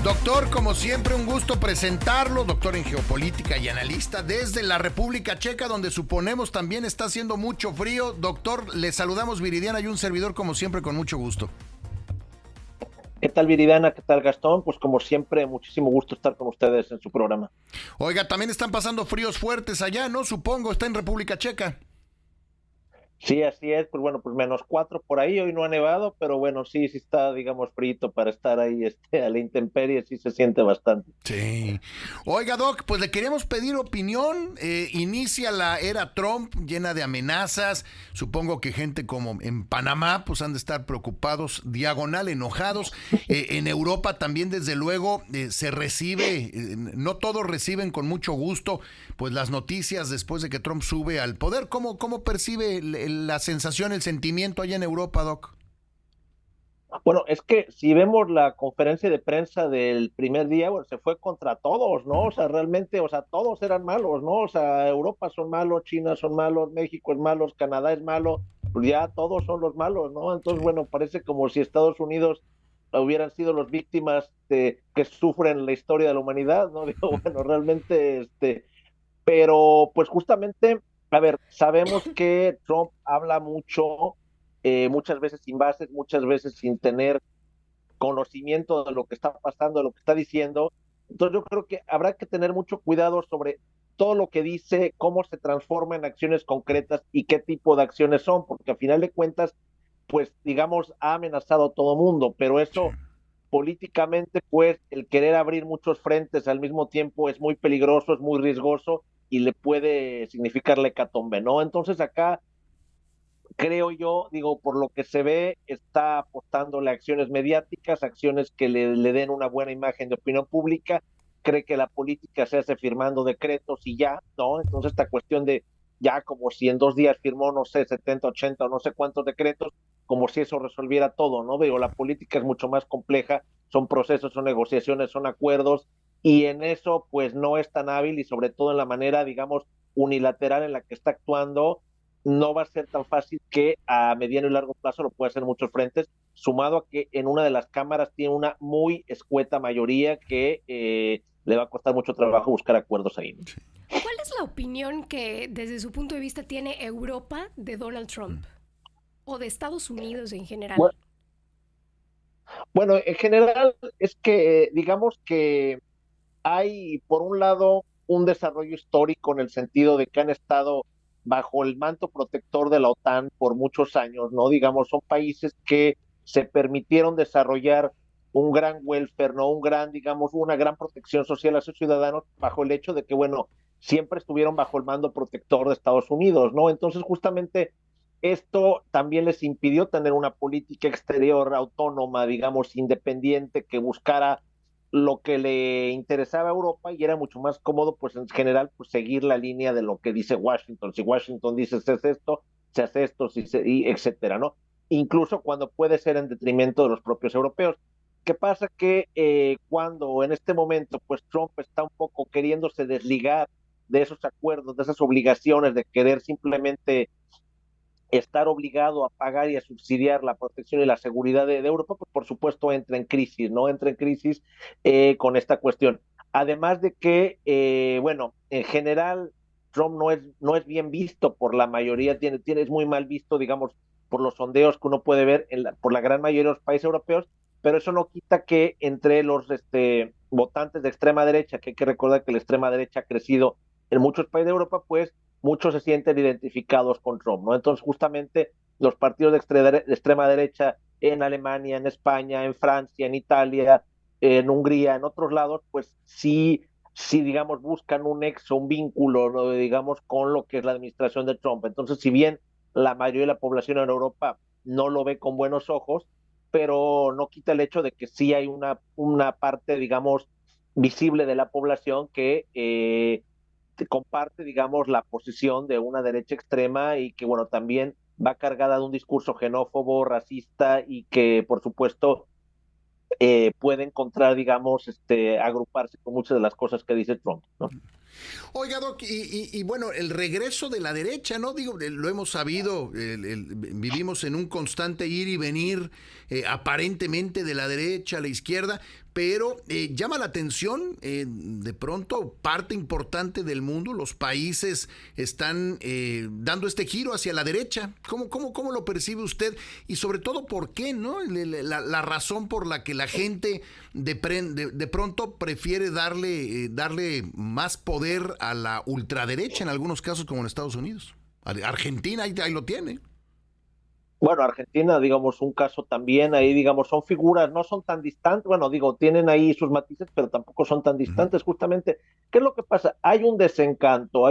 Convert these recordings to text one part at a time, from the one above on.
Doctor, como siempre, un gusto presentarlo, doctor en geopolítica y analista desde la República Checa, donde suponemos también está haciendo mucho frío. Doctor, le saludamos Viridiana y un servidor, como siempre, con mucho gusto. ¿Qué tal, Viridiana? ¿Qué tal, Gastón? Pues como siempre, muchísimo gusto estar con ustedes en su programa. Oiga, también están pasando fríos fuertes allá, ¿no? Supongo, está en República Checa. Sí, así es, pues bueno, pues -4 por ahí, hoy no ha nevado, pero bueno, sí está, digamos, frito para estar ahí a la intemperie, sí se siente bastante. Sí. Oiga, Doc, pues le queríamos pedir opinión. Inicia la era Trump llena de amenazas. Supongo que gente como en Panamá pues han de estar preocupados, diagonal enojados. En Europa también desde luego se recibe, no todos reciben con mucho gusto pues las noticias después de que Trump sube al poder. ¿Cómo percibe la sensación, el sentimiento allá en Europa, Doc? Bueno, es que si vemos la conferencia de prensa del primer día, bueno, se fue contra todos, ¿no? O sea, realmente, o sea, todos eran malos, ¿no? O sea, Europa son malos, China son malos, México es malo, Canadá es malo, pues ya todos son los malos, ¿no? Entonces, Sí. bueno, parece como si Estados Unidos hubieran sido las víctimas que sufren la historia de la humanidad, ¿no? Digo, bueno, realmente, pero pues justamente, a ver, sabemos que Trump habla mucho, muchas veces sin bases, muchas veces sin tener conocimiento de lo que está pasando, de lo que está diciendo. Entonces yo creo que habrá que tener mucho cuidado sobre todo lo que dice, cómo se transforma en acciones concretas y qué tipo de acciones son, porque al final de cuentas, pues digamos, ha amenazado a todo mundo, pero eso políticamente, pues el querer abrir muchos frentes al mismo tiempo es muy peligroso, es muy riesgoso y le puede significar la hecatombe, ¿no? Entonces acá creo yo, digo, por lo que se ve, está apostándole a acciones mediáticas, acciones que le den una buena imagen de opinión pública, cree que la política se hace firmando decretos y ya, ¿no? Entonces esta cuestión de ya como si en 2 días firmó, no sé, 70, 80 o no sé cuántos decretos, como si eso resolviera todo, ¿no? Digo, la política es mucho más compleja, son procesos, son negociaciones, son acuerdos, y en eso pues no es tan hábil y sobre todo en la manera, digamos, unilateral en la que está actuando no va a ser tan fácil que a mediano y largo plazo lo pueda hacer en muchos frentes, sumado a que en una de las cámaras tiene una muy escueta mayoría que le va a costar mucho trabajo buscar acuerdos ahí, ¿no? ¿Cuál es la opinión que desde su punto de vista tiene Europa de Donald Trump o de Estados Unidos en general? Bueno, bueno, en general es que digamos que hay, por un lado, un desarrollo histórico en el sentido de que han estado bajo el manto protector de la OTAN por muchos años, ¿no? Digamos, son países que se permitieron desarrollar un gran welfare, ¿no? Un gran, digamos, una gran protección social a sus ciudadanos bajo el hecho de que, bueno, siempre estuvieron bajo el mando protector de Estados Unidos, ¿no? Entonces, justamente esto también les impidió tener una política exterior autónoma, digamos, independiente, que buscara lo que le interesaba a Europa y era mucho más cómodo, pues en general, pues seguir la línea de lo que dice Washington. Si Washington dice se hace esto, y etcétera, ¿no? Incluso cuando puede ser en detrimento de los propios europeos. ¿Qué pasa? Que cuando en este momento, pues Trump está un poco queriéndose desligar de esos acuerdos, de esas obligaciones de querer simplemente estar obligado a pagar y a subsidiar la protección y la seguridad de Europa, pues por supuesto entra en crisis, ¿no? Entra en crisis con esta cuestión. Además de que, bueno, en general, Trump no es bien visto por la mayoría, es muy mal visto, digamos, por los sondeos que uno puede ver por la gran mayoría de los países europeos, pero eso no quita que entre los votantes de extrema derecha, que hay que recordar que la extrema derecha ha crecido en muchos países de Europa, pues muchos se sienten identificados con Trump, ¿no? Entonces, justamente los partidos de extrema derecha en Alemania, en España, en Francia, en Italia, en Hungría, en otros lados, pues sí, digamos, buscan un nexo, un vínculo, ¿no? Digamos, con lo que es la administración de Trump. Entonces, si bien la mayoría de la población en Europa no lo ve con buenos ojos, pero no quita el hecho de que sí hay una parte, digamos, visible de la población que comparte, digamos, la posición de una derecha extrema y que, bueno, también va cargada de un discurso xenófobo, racista y que, por supuesto, puede encontrar, digamos, agruparse con muchas de las cosas que dice Trump, ¿no? Oiga, Doc, y bueno, el regreso de la derecha, ¿no? Digo, lo hemos sabido, vivimos en un constante ir y venir, aparentemente de la derecha a la izquierda, pero llama la atención, de pronto parte importante del mundo, los países están dando este giro hacia la derecha. ¿Cómo lo percibe usted? Y sobre todo, ¿por qué, no? La razón por la que la gente de pronto prefiere darle más poder a la ultraderecha en algunos casos, como en Estados Unidos. Argentina ahí lo tiene. Bueno, Argentina, digamos, un caso también, ahí, digamos, son figuras, no son tan distantes, bueno, digo, tienen ahí sus matices, pero tampoco son tan distantes, justamente. ¿Qué es lo que pasa? Hay un desencanto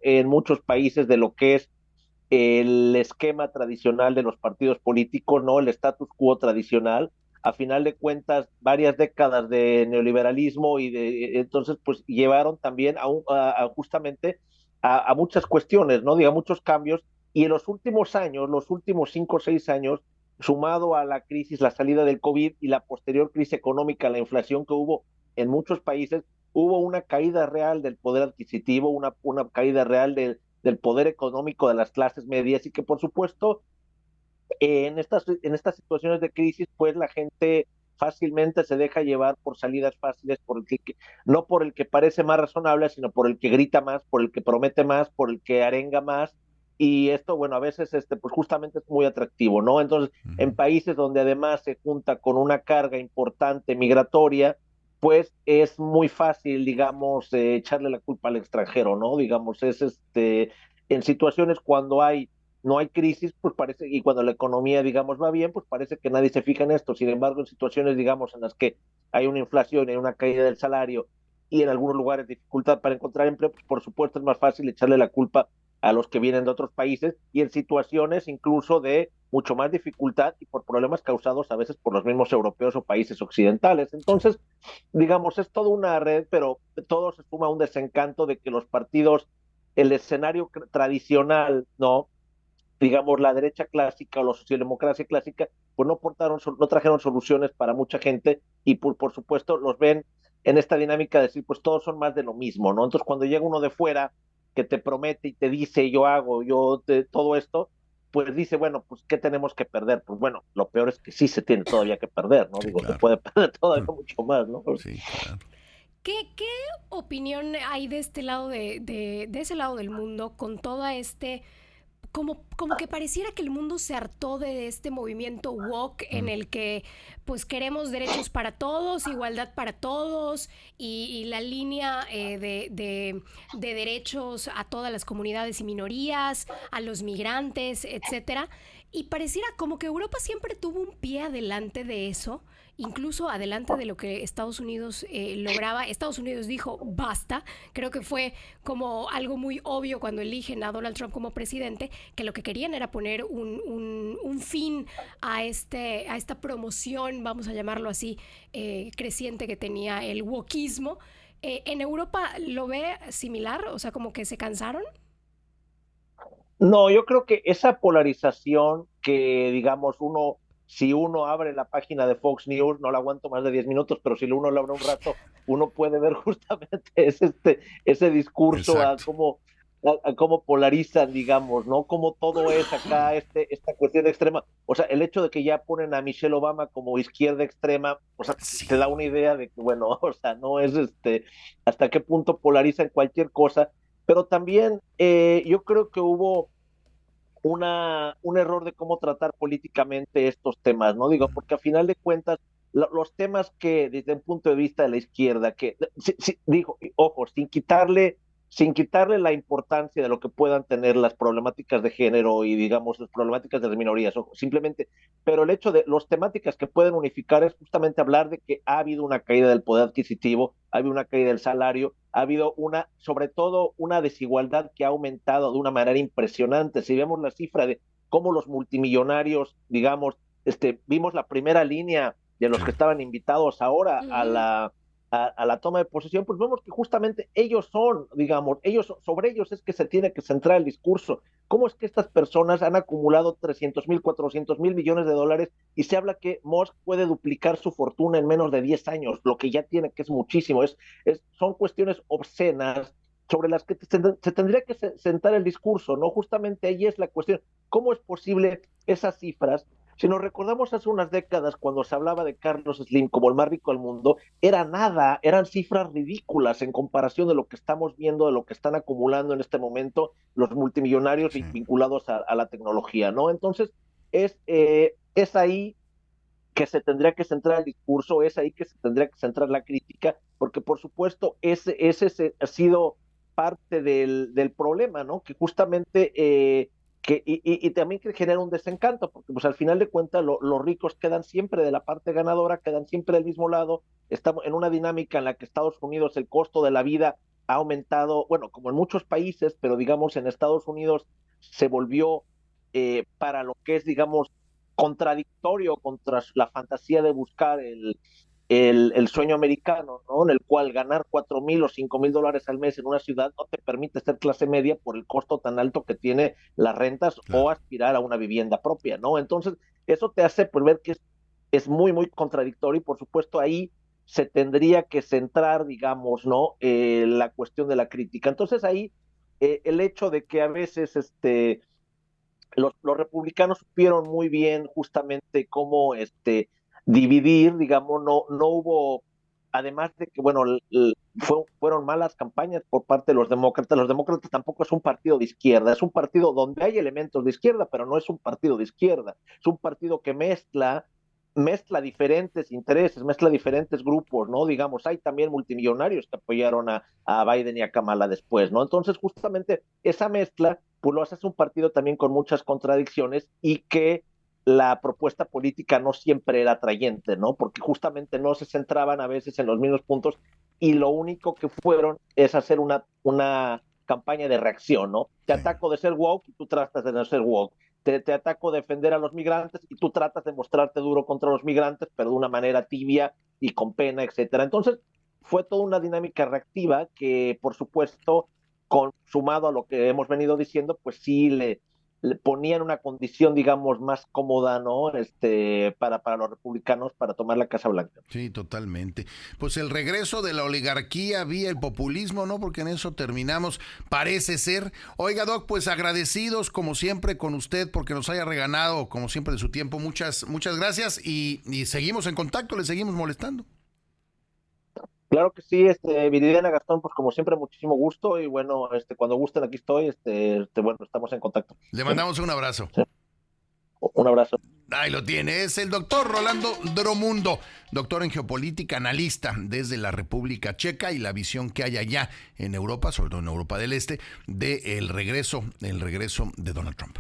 en muchos países de lo que es el esquema tradicional de los partidos políticos, ¿no? El status quo tradicional. A final de cuentas, varias décadas de neoliberalismo y entonces, pues, llevaron también justamente a muchas cuestiones, ¿no? Diga, muchos cambios y en los últimos años, los últimos 5 o 6 años, sumado a la crisis, la salida del COVID y la posterior crisis económica, la inflación que hubo en muchos países, hubo una caída real del poder adquisitivo, una caída real del poder económico de las clases medias y que por supuesto en estas situaciones de crisis pues la gente fácilmente se deja llevar por salidas fáciles, no por el que parece más razonable, sino por el que grita más, por el que promete más, por el que arenga más. Y esto, bueno, a veces pues justamente es muy atractivo, ¿no? Entonces, en países donde además se junta con una carga importante migratoria, pues es muy fácil, digamos, echarle la culpa al extranjero, ¿no? Digamos, en situaciones cuando no hay crisis, pues parece, y cuando la economía, digamos, va bien, pues parece que nadie se fija en esto. Sin embargo, en situaciones, digamos, en las que hay una inflación y una caída del salario y en algunos lugares dificultad para encontrar empleo, pues por supuesto es más fácil echarle la culpa a los que vienen de otros países y en situaciones incluso de mucho más dificultad y por problemas causados a veces por los mismos europeos o países occidentales. Entonces, digamos, es toda una red, pero todo se suma a un desencanto de que los partidos, el escenario tradicional, ¿no? Digamos, la derecha clásica o la socialdemocracia clásica, pues no trajeron soluciones para mucha gente y por supuesto los ven en esta dinámica de decir, pues todos son más de lo mismo, ¿no? Entonces cuando llega uno de fuera que te promete y te dice, todo esto, pues dice, bueno, pues ¿qué tenemos que perder? Pues bueno, lo peor es que sí se tiene todavía que perder, ¿no? Sí, Digo, se claro. puede perder todavía mucho más, ¿no? Sí, claro. ¿Qué opinión hay de este lado de ese lado del mundo con toda como que pareciera que el mundo se hartó de este movimiento woke en el que pues queremos derechos para todos, igualdad para todos y la línea de derechos a todas las comunidades y minorías, a los migrantes, etcétera? Y pareciera como que Europa siempre tuvo un pie adelante de eso, incluso adelante de lo que Estados Unidos lograba. Estados Unidos dijo basta. Creo que fue como algo muy obvio cuando eligen a Donald Trump como presidente, que lo que querían era poner un fin a esta promoción, vamos a llamarlo así, creciente que tenía el wokismo. ¿En Europa lo ve similar? O sea, como que se cansaron. No, yo creo que esa polarización que, digamos, si uno abre la página de Fox News, no la aguanto más de 10 minutos, pero si uno lo abre un rato, uno puede ver justamente ese discurso Exacto. a cómo polarizan, digamos, ¿no? Cómo todo es acá, esta cuestión extrema. O sea, el hecho de que ya ponen a Michelle Obama como izquierda extrema, o sea, te da Sí. una idea de que, bueno, o sea, no es hasta qué punto polarizan cualquier cosa, pero también yo creo que hubo un error de cómo tratar políticamente estos temas, ¿no? Digo, porque a final de cuentas, los temas que desde un punto de vista de la izquierda, dijo, ojo, sin quitarle la importancia de lo que puedan tener las problemáticas de género y, digamos, las problemáticas de las minorías, ojo, simplemente, pero el hecho de las temáticas que pueden unificar es justamente hablar de que ha habido una caída del poder adquisitivo, ha habido una caída del salario, ha habido sobre todo una desigualdad que ha aumentado de una manera impresionante. Si vemos la cifra de cómo los multimillonarios, digamos, vimos la primera línea de los Sí. que estaban invitados ahora a Ujú. la toma de posesión, pues vemos que justamente ellos son, digamos, sobre ellos es que se tiene que centrar el discurso. ¿Cómo es que estas personas han acumulado 300,000, 400,000 millones de dólares y se habla que Musk puede duplicar su fortuna en menos de 10 años, lo que ya tiene, que es muchísimo? Son cuestiones obscenas sobre las que se tendría que sentar el discurso, ¿no? Justamente ahí es la cuestión. ¿Cómo es posible esas cifras? Si nos recordamos hace unas décadas, cuando se hablaba de Carlos Slim como el más rico del mundo, era nada, eran cifras ridículas en comparación de lo que estamos viendo, de lo que están acumulando en este momento los multimillonarios Sí. vinculados a la tecnología, ¿no? Entonces, es ahí que se tendría que centrar el discurso, es ahí que se tendría que centrar la crítica, porque por supuesto ese ha sido parte del problema, ¿no? Que justamente y también que genera un desencanto, porque pues al final de cuentas los ricos quedan siempre de la parte ganadora, quedan siempre del mismo lado. Estamos en una dinámica en la que Estados Unidos el costo de la vida ha aumentado, bueno, como en muchos países, pero digamos en Estados Unidos se volvió para lo que es, digamos, contradictorio contra la fantasía de buscar el sueño americano, ¿no? En el cual ganar 4,000 o 5,000 dólares al mes en una ciudad no te permite ser clase media por el costo tan alto que tiene las rentas Claro. o aspirar a una vivienda propia, ¿no? Entonces, eso te hace pues, ver que es muy, muy contradictorio y por supuesto ahí se tendría que centrar, digamos, ¿no? La cuestión de la crítica. Entonces ahí el hecho de que a veces los republicanos supieron muy bien justamente cómo dividir, digamos, no hubo, además de que, bueno, fueron malas campañas por parte de los demócratas tampoco es un partido de izquierda, es un partido donde hay elementos de izquierda, pero no es un partido de izquierda, es un partido que mezcla diferentes intereses, mezcla diferentes grupos, ¿no? Digamos, hay también multimillonarios que apoyaron a Biden y a Kamala después, ¿no? Entonces, justamente esa mezcla, pues lo hace un partido también con muchas contradicciones y que la propuesta política no siempre era atrayente, ¿no? Porque justamente no se centraban a veces en los mismos puntos y lo único que fueron es hacer una campaña de reacción, ¿no? Te Sí. ataco de ser woke y tú tratas de no ser woke. Te ataco de defender a los migrantes y tú tratas de mostrarte duro contra los migrantes, pero de una manera tibia y con pena, etcétera. Entonces, fue toda una dinámica reactiva que, por supuesto, sumado a lo que hemos venido diciendo, pues sí le ponían una condición, digamos, más cómoda, ¿no? Para los republicanos para tomar la Casa Blanca. Sí, totalmente. Pues el regreso de la oligarquía vía el populismo, ¿no? Porque en eso terminamos, parece ser. Oiga, Doc, pues agradecidos como siempre con usted porque nos haya regalado, como siempre, de su tiempo. Muchas gracias y seguimos en contacto, le seguimos molestando. Claro que sí, Viridiana Gastón, pues como siempre, muchísimo gusto y bueno, cuando gusten aquí estoy, bueno, estamos en contacto. Le ¿Sí? mandamos un abrazo. Sí. Un abrazo. Ahí lo tiene, es el doctor Rolando Dromundo, doctor en geopolítica, analista desde la República Checa y la visión que hay allá en Europa, sobre todo en Europa del Este, el regreso de Donald Trump.